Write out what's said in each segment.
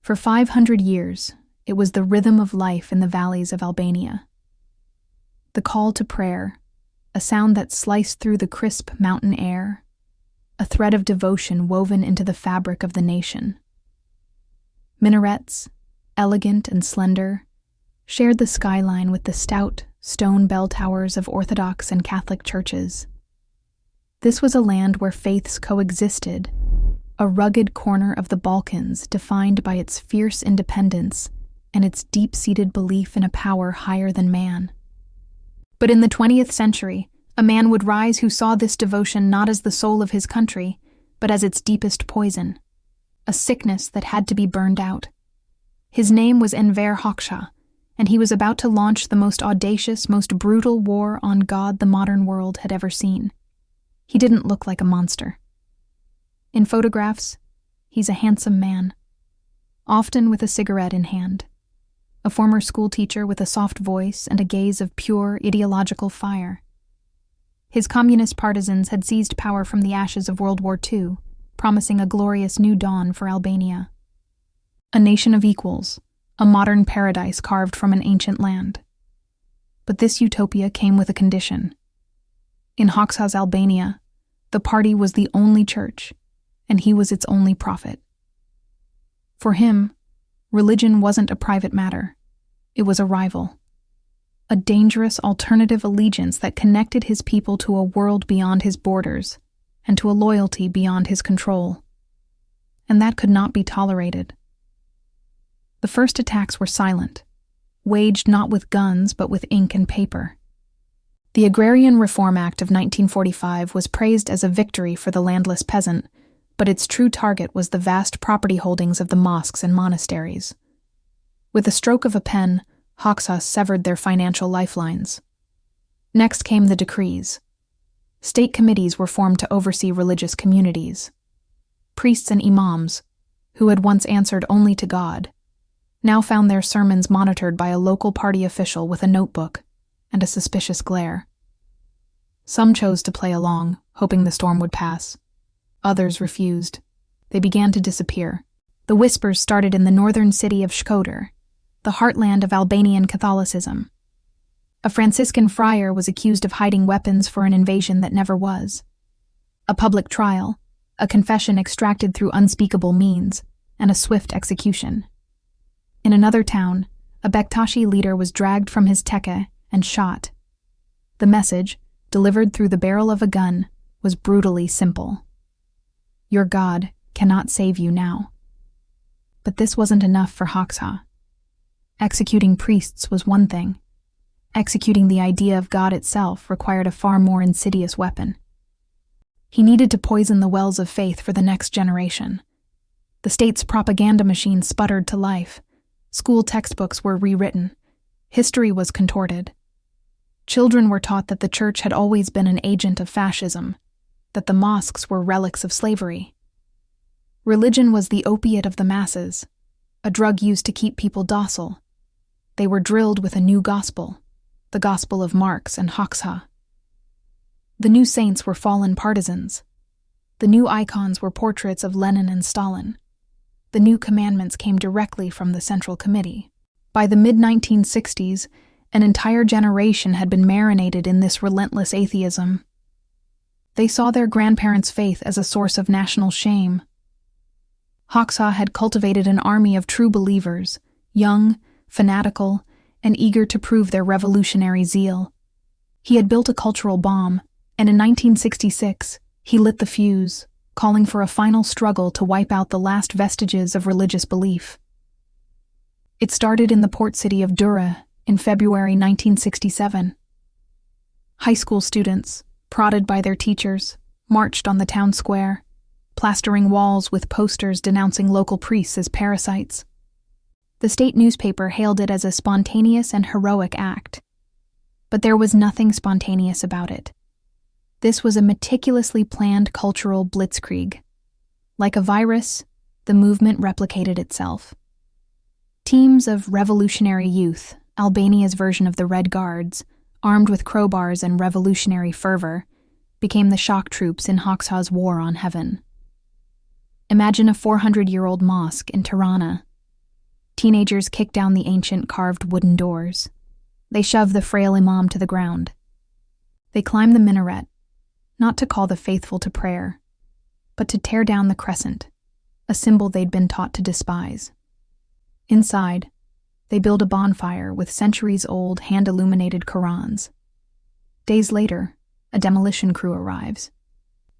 For 500 years, it was the rhythm of life in the valleys of Albania. The call to prayer, a sound that sliced through the crisp mountain air, a thread of devotion woven into the fabric of the nation. Minarets, elegant and slender, shared the skyline with the stout stone bell towers of Orthodox and Catholic churches. This was a land where faiths coexisted, a rugged corner of the Balkans defined by its fierce independence and its deep-seated belief in a power higher than man. But in the 20th century, a man would rise who saw this devotion not as the soul of his country, but as its deepest poison, a sickness that had to be burned out. His name was Enver Hoxha, and he was about to launch the most audacious, most brutal war on God the modern world had ever seen. He didn't look like a monster. In photographs, he's a handsome man, often with a cigarette in hand, a former schoolteacher with a soft voice and a gaze of pure ideological fire. His communist partisans had seized power from the ashes of World War II, promising a glorious new dawn for Albania. A nation of equals, a modern paradise carved from an ancient land. But this utopia came with a condition. In Hoxha's Albania, the party was the only church, and he was its only prophet. For him, religion wasn't a private matter. It was a rival. A dangerous alternative allegiance that connected his people to a world beyond his borders and to a loyalty beyond his control. And that could not be tolerated. The first attacks were silent, waged not with guns but with ink and paper. The Agrarian Reform Act of 1945 was praised as a victory for the landless peasant, but its true target was the vast property holdings of the mosques and monasteries. With the stroke of a pen, Hoxha severed their financial lifelines. Next came the decrees. State committees were formed to oversee religious communities. Priests and imams, who had once answered only to God, now found their sermons monitored by a local party official with a notebook and a suspicious glare. Some chose to play along, hoping the storm would pass. Others refused. They began to disappear. The whispers started in the northern city of Shkodër, the heartland of Albanian Catholicism. A Franciscan friar was accused of hiding weapons for an invasion that never was. A public trial, a confession extracted through unspeakable means, and a swift execution. In another town, a Bektashi leader was dragged from his tekke and shot. The message, delivered through the barrel of a gun, was brutally simple. Your God cannot save you now. But this wasn't enough for Hoxha. Executing priests was one thing. Executing the idea of God itself required a far more insidious weapon. He needed to poison the wells of faith for the next generation. The state's propaganda machine sputtered to life. School textbooks were rewritten. History was contorted. Children were taught that the church had always been an agent of fascism, that the mosques were relics of slavery. Religion was the opiate of the masses, a drug used to keep people docile. They were drilled with a new gospel, the gospel of Marx and Hoxha. The new saints were fallen partisans. The new icons were portraits of Lenin and Stalin. The new commandments came directly from the Central Committee. By the mid-1960s, an entire generation had been marinated in this relentless atheism. They saw their grandparents' faith as a source of national shame. Hoxha had cultivated an army of true believers, young, fanatical, and eager to prove their revolutionary zeal. He had built a cultural bomb, and in 1966, he lit the fuse, calling for a final struggle to wipe out the last vestiges of religious belief. It started in the port city of Durrës in February 1967. High school students, prodded by their teachers, marched on the town square, plastering walls with posters denouncing local priests as parasites. The state newspaper hailed it as a spontaneous and heroic act. But there was nothing spontaneous about it. This was a meticulously planned cultural blitzkrieg. Like a virus, the movement replicated itself. Teams of revolutionary youth, Albania's version of the Red Guards, armed with crowbars and revolutionary fervor, became the shock troops in Hoxha's war on heaven. Imagine a 400-year-old mosque in Tirana, Teenagers kicked down the ancient carved wooden doors. They shoved the frail imam to the ground. They climbed the minaret, not to call the faithful to prayer, but to tear down the crescent, a symbol they'd been taught to despise. Inside, they build a bonfire with centuries-old hand-illuminated Qurans. Days later, a demolition crew arrives.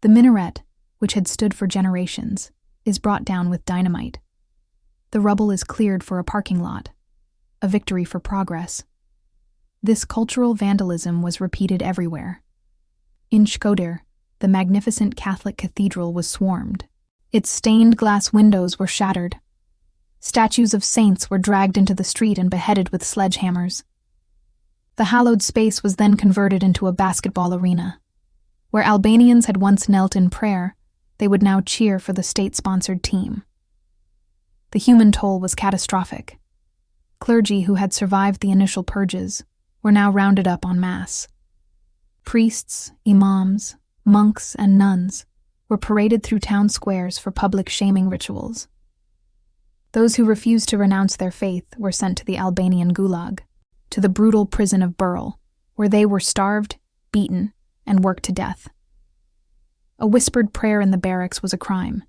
The minaret, which had stood for generations, is brought down with dynamite. The rubble is cleared for a parking lot, a victory for progress. This cultural vandalism was repeated everywhere. In Shkoder, the magnificent Catholic cathedral was swarmed. Its stained glass windows were shattered. Statues of saints were dragged into the street and beheaded with sledgehammers. The hallowed space was then converted into a basketball arena. Where Albanians had once knelt in prayer, they would now cheer for the state-sponsored team. The human toll was catastrophic. Clergy who had survived the initial purges were now rounded up en masse. Priests, imams, monks, and nuns were paraded through town squares for public shaming rituals. Those who refused to renounce their faith were sent to the Albanian gulag, to the brutal prison of Burl, where they were starved, beaten, and worked to death. A whispered prayer in the barracks was a crime.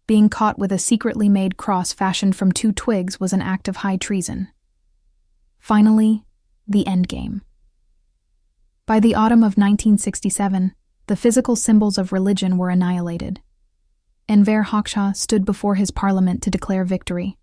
Being caught with a secretly made cross fashioned from 2 twigs was an act of high treason. Finally, the endgame. By the autumn of 1967, the physical symbols of religion were annihilated. Enver Hoxha stood before his parliament to declare victory.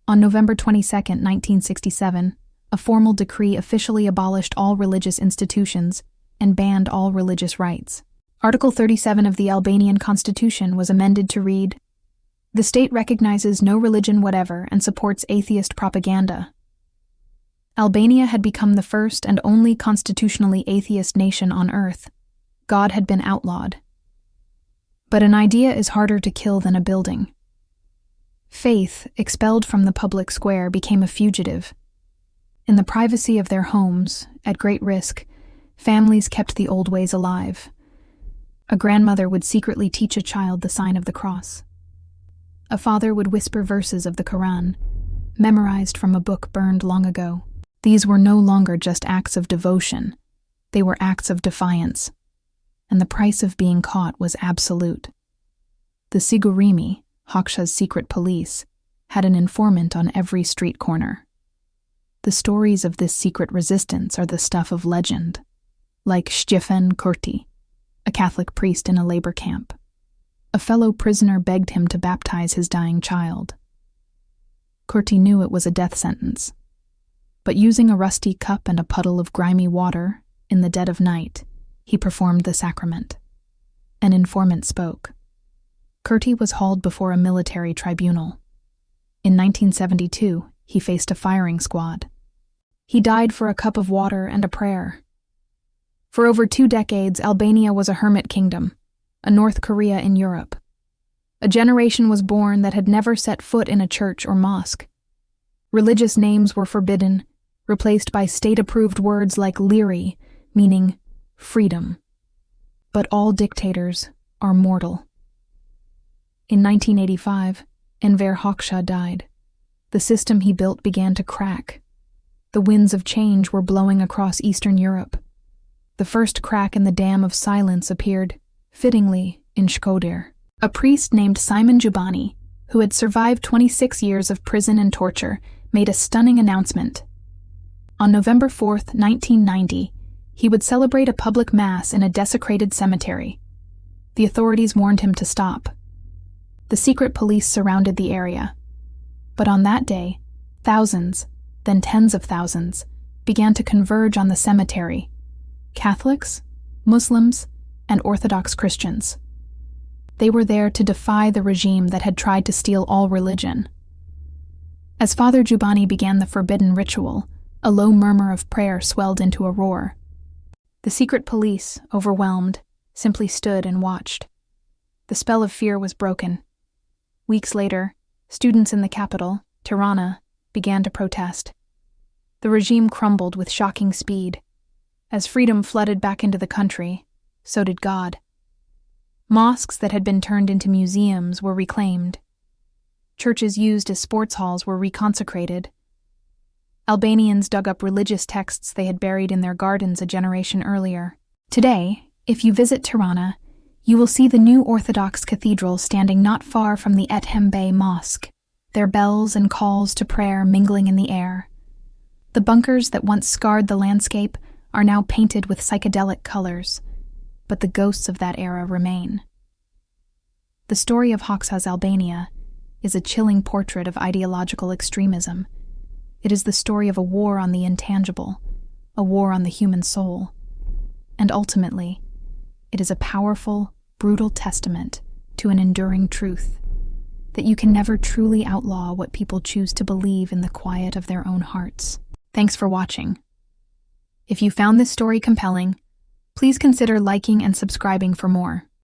On November 22, 1967, a formal decree officially abolished all religious institutions and banned all religious rites. Article 37 of the Albanian Constitution was amended to read, "The state recognizes no religion whatever and supports atheist propaganda." Albania had become the first and only constitutionally atheist nation on earth. God had been outlawed. But an idea is harder to kill than a building. Faith, expelled from the public square, became a fugitive. In the privacy of their homes, at great risk, families kept the old ways alive. A grandmother would secretly teach a child the sign of the cross. A father would whisper verses of the Quran, memorized from a book burned long ago. These were no longer just acts of devotion. They were acts of defiance. And the price of being caught was absolute. The Sigurimi, Hoxha's secret police, had an informant on every street corner. The stories of this secret resistance are the stuff of legend, like Stefan Kurti, a Catholic priest in a labor camp. A fellow prisoner begged him to baptize his dying child. Kurti knew it was a death sentence, but using a rusty cup and a puddle of grimy water, in the dead of night, he performed the sacrament. An informant spoke. Kurti was hauled before a military tribunal. In 1972, he faced a firing squad. He died for a cup of water and a prayer. For over 2 decades, Albania was a hermit kingdom, a North Korea in Europe. A generation was born that had never set foot in a church or mosque. Religious names were forbidden, replaced by state-approved words like liri, meaning freedom. But all dictators are mortal. In 1985, Enver Hoxha died. The system he built began to crack. The winds of change were blowing across Eastern Europe. The first crack in the dam of silence appeared, fittingly, in Shkoder. A priest named Simon Jubani, who had survived 26 years of prison and torture, made a stunning announcement. On November 4, 1990, he would celebrate a public mass in a desecrated cemetery. The authorities warned him to stop. The secret police surrounded the area. But on that day, thousands, then tens of thousands, began to converge on the cemetery. Catholics, Muslims, and Orthodox Christians. They were there to defy the regime that had tried to steal all religion. As Father Jubani began the forbidden ritual, a low murmur of prayer swelled into a roar. The secret police, overwhelmed, simply stood and watched. The spell of fear was broken. Weeks later, students in the capital, Tirana, began to protest. The regime crumbled with shocking speed. As freedom flooded back into the country, so did God. Mosques that had been turned into museums were reclaimed. Churches used as sports halls were reconsecrated. Albanians dug up religious texts they had buried in their gardens a generation earlier. Today, if you visit Tirana, you will see the new Orthodox cathedral standing not far from the Ethem Bey Mosque, their bells and calls to prayer mingling in the air. The bunkers that once scarred the landscape are now painted with psychedelic colors, but the ghosts of that era remain. The story of Hoxha's Albania is a chilling portrait of ideological extremism. It is the story of a war on the intangible, a war on the human soul. And ultimately, it is a powerful, brutal testament to an enduring truth, that you can never truly outlaw what people choose to believe in the quiet of their own hearts. Thanks for watching. If you found this story compelling, please consider liking and subscribing for more.